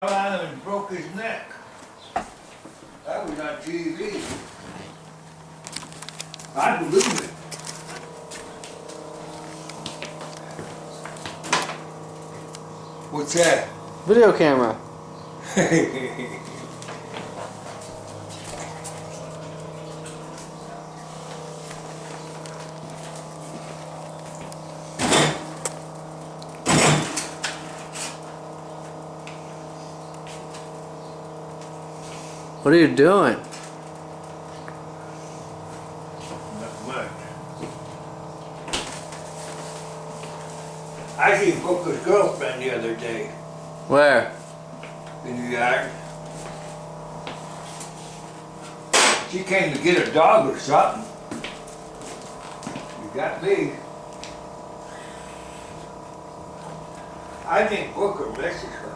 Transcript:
And broke his neck. That was on TV. I believe it. What's that? Video camera. What are you doing? Not much. I seen Booker's girlfriend the other day Where? in the yard. She came to get a dog or something. You got me. I think Booker misses her.